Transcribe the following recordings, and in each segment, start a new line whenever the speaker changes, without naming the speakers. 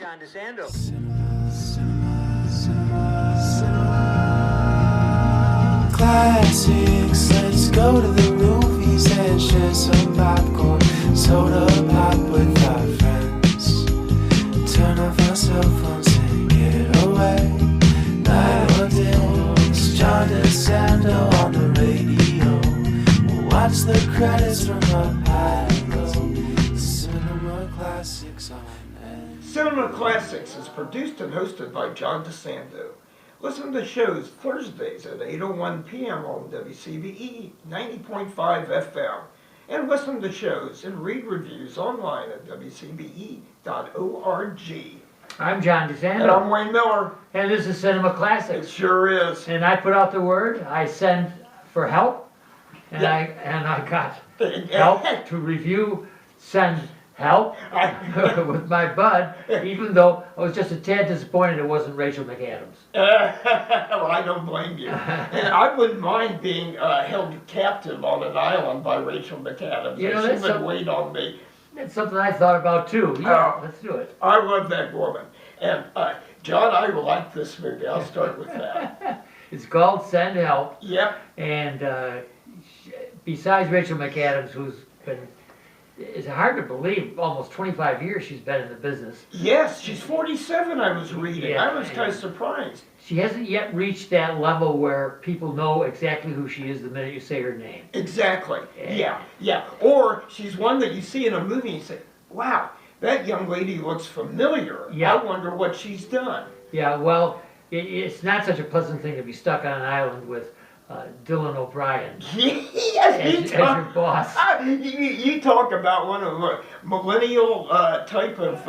John DeSando.
Classics, let's go to the movies and share some popcorn, soda pop with our friends. Turn off our cell phones and get away. Night or day, it's John DeSando on the radio. We'll watch the credits from up high and low. Cinema Classics on air.
Cinema Classics is produced and hosted by John DeSando. Listen to shows Thursdays at 8:01 p.m. on WCBE 90.5 FM. And listen to shows and read reviews online at WCBE.org.
I'm John DeSando.
And I'm Wayne Miller.
And this is Cinema
It
Classics.
sure is.
And I put out the word, I send for help, and I got help to review, send help with my bud, even though I was just a tad disappointed it wasn't Rachel McAdams.
Well, I don't blame you. And I wouldn't mind being held captive on an island by Rachel McAdams.
You know,
she
that's
would wait on me.
That's something I thought about too. Yeah, let's do it.
I love that woman. And John, I like this movie. I'll start with that.
It's called Send Help.
Yep.
And besides Rachel McAdams, who's been, it's hard to believe, almost 25 years she's been in the business.
Yes, she's 47, I was reading.
Yeah,
I was kind of surprised.
She hasn't yet reached that level where people know exactly who she is the minute you say her name.
Exactly. Yeah. Or she's one that you see in a movie and you say, wow, that young lady looks familiar.
Yeah.
I wonder what she's done.
Yeah, well, it's not such a pleasant thing to be stuck on an island with Dylan O'Brien
Yes,
as your boss.
You talk about one of the millennial type of,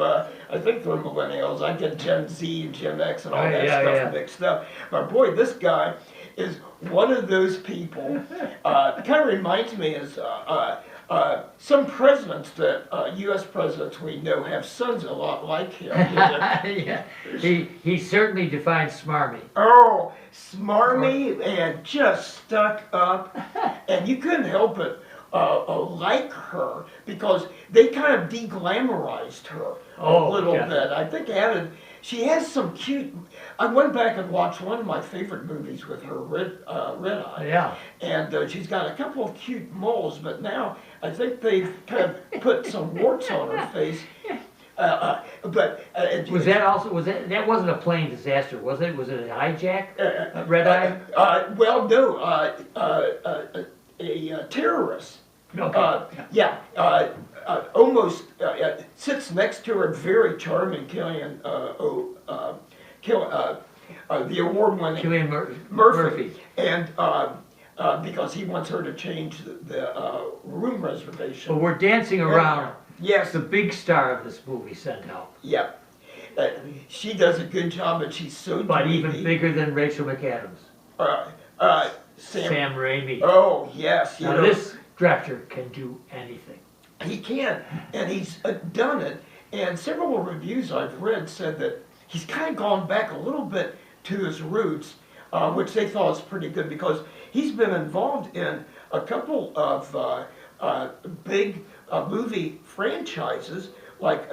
I think they're millennials. I get Gen Z and Gen X and all that stuff mixed up. But boy, this guy is one of those people. Kind of reminds me as some presidents that U.S. presidents we know have sons a lot like him.
Yeah, he certainly defines smarmy.
Oh, smarmy and just stuck up, and you couldn't help but like her because they kind of de-glamorized her a little bit. I think she has some cute. I went back and watched one of my favorite movies with her, Red Eye.
Yeah.
And she's got a couple of cute moles, but now I think they've kind of put some warts on her face.
Was that wasn't a plane disaster, was it? Was it a hijack? Red Eye?
Well, no, a terrorist.
Okay.
Almost sits next to her, very charming Cillian, the award-winning
Cillian
Murphy, and because he wants her to change the room reservation.
But we're dancing around.
Yes,
The big star of this movie, Send Help.
yeah. She does a good job, and she's so.
But
dreamy.
even bigger than Rachel McAdams. Sam Raimi.
Oh yes,
Now this director can do anything.
He can, and he's done it. And several reviews I've read said that he's kind of gone back a little bit to his roots, which they thought was pretty good because he's been involved in a couple of big movie franchises. Like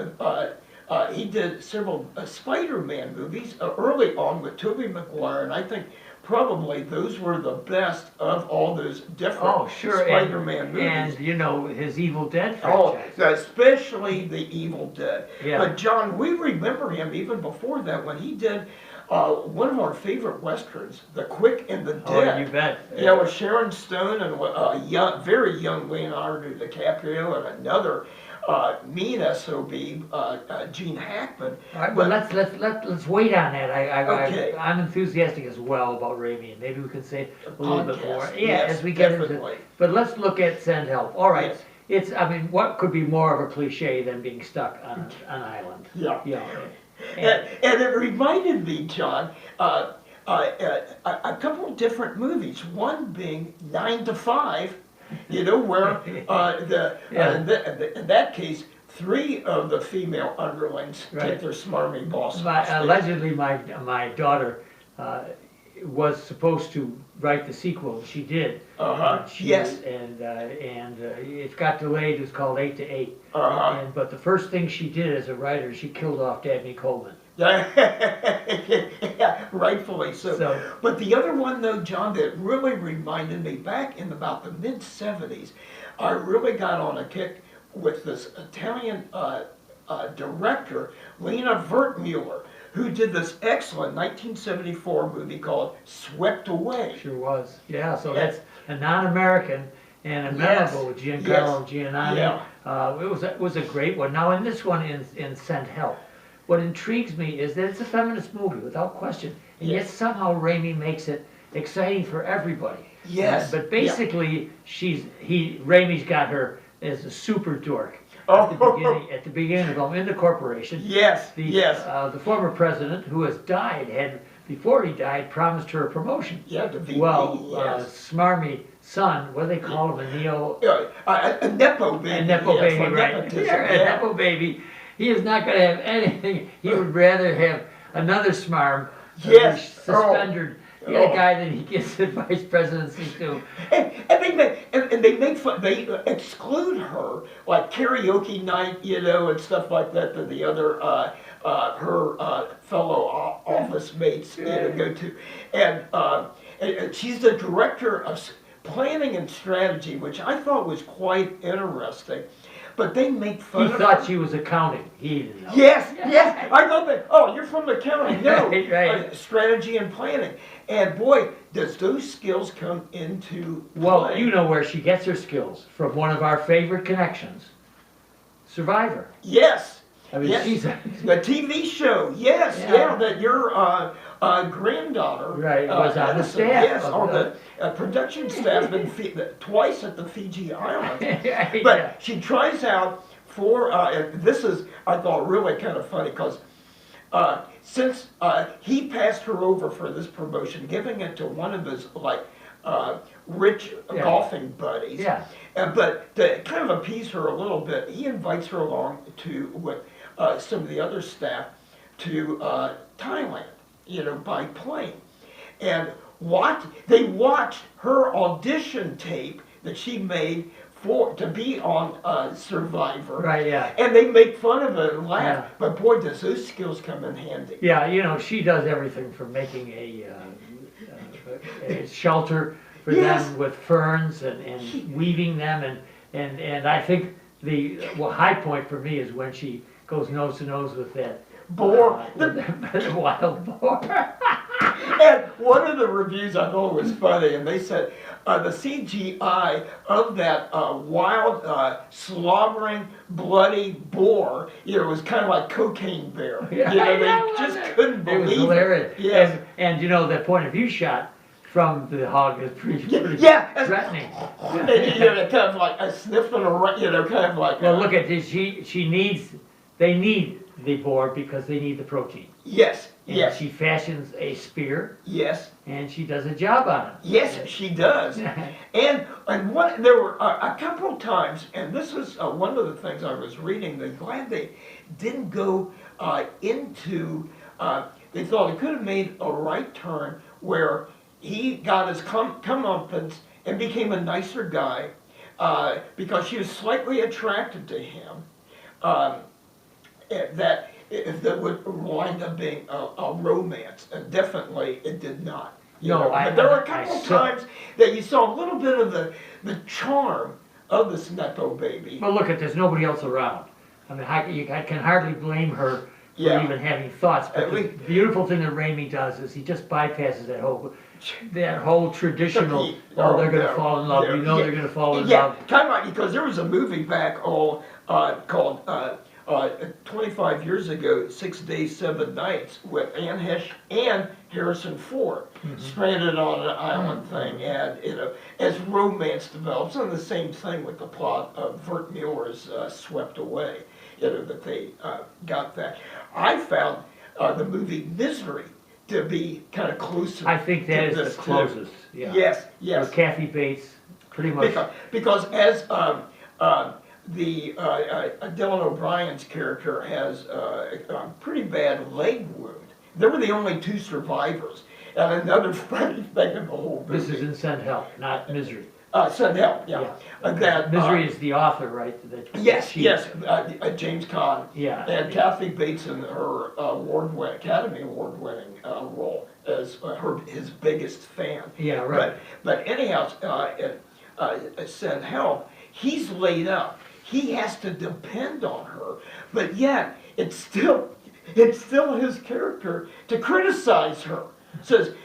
he did several Spider-Man movies early on with Tobey Maguire, and I think probably those were the best of all those different Spider-Man movies.
And you know his Evil Dead franchise.
Oh, especially the Evil Dead.
Yeah.
But John, we remember him even before that when he did one of our favorite westerns, The Quick and the Dead.
Oh, you bet.
Yeah, with Sharon Stone and very young Leonardo DiCaprio and another mean SOB, Gene Hackman.
All right, well, let's wait on that.
Okay.
I'm enthusiastic as well about Raimi, and maybe we can say a little bit more. Yeah,
Yes,
as we get
definitely.
into. But let's look at Send Help. All right,
Yes.
what could be more of a cliche than being stuck on an island?
Yeah.
And
it reminded me, John, a couple of different movies. One being 9 to 5. You know, where in that case, 3 of the female underlings take their smarmy boss.
Allegedly, my daughter was supposed to write the sequel. She did.
Yes.
And it got delayed. It was called 8 to 8. But the first thing she did as a writer, she killed off Dabney Coleman.
Yeah, rightfully so. But the other one, though, John, that really reminded me back in about the mid-'70s, I really got on a kick with this Italian director, Lena Wertmuller, who did this excellent 1974 movie called Swept Away.
Sure was. Yeah, so that's a non-American and a memorable with Giancarlo Giannini.
Yeah.
It was a great one. Now in this one, in Send Help, what intrigues me is that it's a feminist movie without question, and yet somehow Raimi makes it exciting for everybody.
Yes.
But basically, Raimi's got her as a super dork. At the beginning of them in the corporation.
Yes.
The former president, who has died, before he died, promised her a promotion.
Yeah, the VP.
Smarmy son, what do they call him?
A nepo baby.
A nepo baby, right? A nepo baby. He is not going to have anything. He would rather have another smarm, suspendered guy that he gives the vice presidency to.
And they make fun. They exclude her, like karaoke night, and stuff like that the other her fellow office mates go to, and she's the director of planning and strategy, which I thought was quite interesting. But they make fun of her.
He thought she was accounting. He didn't know.
Yes. I thought that. Oh, you're from accounting. No.
Right.
Strategy and planning. And boy, does those skills come into play.
Well, you know where she gets her skills. From one of our favorite connections. Survivor.
Yes.
I mean, she's
the TV show. Yes. That your granddaughter
was on the staff.
Yes, on the production staff twice at the Fiji Islands. But she tries out for, and this is, I thought, really kind of funny because since he passed her over for this promotion, giving it to one of his rich golfing buddies. Yeah. But to kind of appease her a little bit, he invites her along with some of the other staff to Thailand, by plane. And they watched her audition tape that she made to be on Survivor.
Right, yeah.
And they make fun of it and laugh. Yeah. But boy, does those skills come in handy.
Yeah, she does everything from making a shelter for them with ferns and weaving them. And I think the high point for me is when she goes nose to nose with that
boar,
the wild boar.
And one of the reviews I thought was funny, and they said the CGI of that wild, slobbering, bloody boar, was kind of like Cocaine Bear. They just couldn't believe it.
It was hilarious.
Yes.
And the point of view shot from the hog is pretty threatening.
Kind of like a sniffing around, kind of like.
Well, look at this. They need the boar because they need the protein.
Yes.
And she fashions a spear.
Yes.
And she does a job on it.
Yes, she does. and there were a couple of times, and this was one of the things I was reading. They're glad they didn't go into. They thought it could have made a right turn where he got his comeuppance and became a nicer guy because she was slightly attracted to him. That would wind up being a romance, and definitely it did not. But there were a couple of times that you saw a little bit of the charm of this nepo baby.
Well, look, there's nobody else around. I mean, I can hardly blame her for even having thoughts. But the beautiful thing that Raimi does is he just bypasses that whole traditional. They're going to fall in love. They're going to fall in love.
Kind of because there was a movie back called 25 years ago, 6 Days, 7 Nights, with Anne Hesh and Harrison Ford, stranded on an island thing, and as romance develops, and the same thing with the plot of Wertmuller's Swept Away, that they got that. I found the movie Misery to be kind of closer.
I think that is the closest. Yeah.
Yes.
With Kathy Bates, pretty much.
Because as Dylan O'Brien's character has a pretty bad leg wound. They were the only two survivors. And another funny thing in the whole movie.
This is in Send Help, not Misery.
Send Help, yeah. That,
Misery is the author, right?
Yes, James Caan.
Yeah.
And Kathy Bates in her Academy Award-winning role as his biggest fan.
Yeah, right.
But anyhow, Send Help, he's laid up. He has to depend on her, but yet it's still his character to criticize her. Says,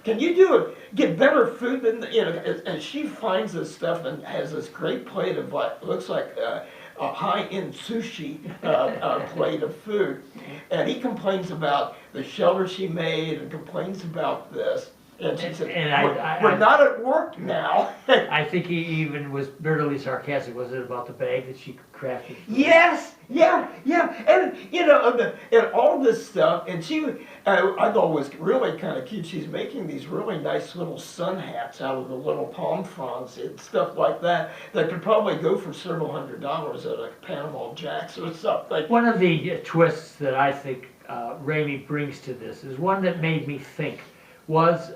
can you get better food than, and she finds this stuff and has this great plate of what looks like a high-end sushi plate of food. And he complains about the shelter she made and complains about this. And she said, we're not at work now.
I think he even was bitterly sarcastic. Was it about the bag that she crafted?
Yes, yeah. And, and all this stuff, and I thought was really kind of cute. She's making these really nice little sun hats out of the little palm fronds and stuff like that could probably go for several $100 at a Panama Jack's or something.
One of the twists that I think Raimi brings to this is one that made me think. Was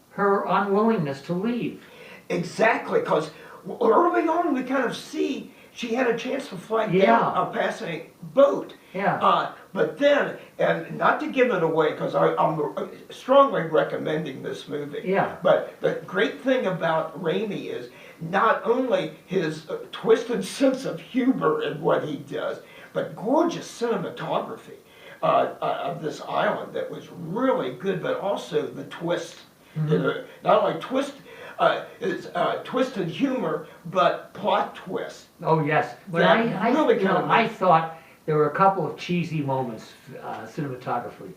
her unwillingness to leave.
Exactly, because early on we kind of see she had a chance to fly down a passing boat.
Yeah.
But then, and not to give it away, because I'm strongly recommending this movie.
Yeah.
But the great thing about Raimi is not only his twisted sense of humor in what he does, but gorgeous cinematography. Of this island that was really good, but also the twist. Not only twisted humor, but plot twist.
Oh yes, but I thought there were a couple of cheesy moments cinematographically.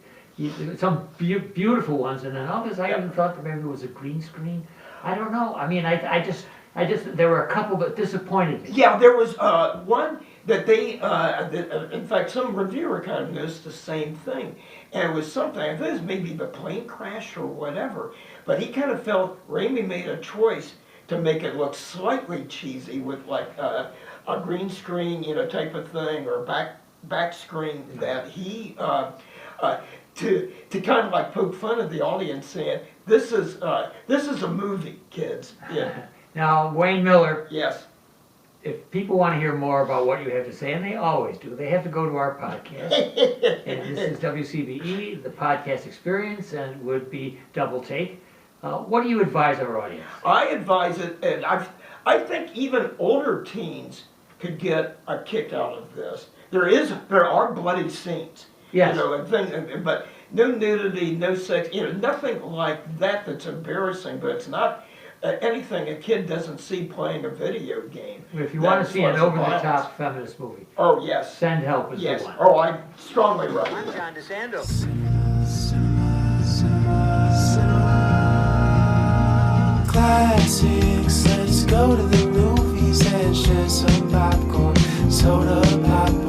Some beautiful ones, and then others I even thought that maybe it was a green screen. I don't know. I mean, I just there were a couple that disappointed me.
Yeah, there was one that they, in fact, some reviewer kind of noticed the same thing. And it was something, I think it was maybe the plane crash or whatever, but he kind of felt Raimi made a choice to make it look slightly cheesy with like a green screen, type of thing, or back screen that he, to kind of like poke fun at the audience saying, this is a movie, kids. Yeah.
Now, Wayne Miller.
Yes.
If people want to hear more about what you have to say, and they always do, they have to go to our podcast. And this is WCBE, the podcast experience, and would be Double Take. What do you advise our audience?
I advise it, and I think even older teens could get a kick out of this. There are bloody scenes.
Yes.
But no nudity, no sex, nothing like that that's embarrassing, but it's not anything a kid doesn't see playing a video game.
If you want to see an over-the-top feminist movie,
oh yes,
Send Help is the one.
Oh, I strongly recommend.
I'm John DeSando.
Classics, let's go to the movies and share some popcorn, soda pop.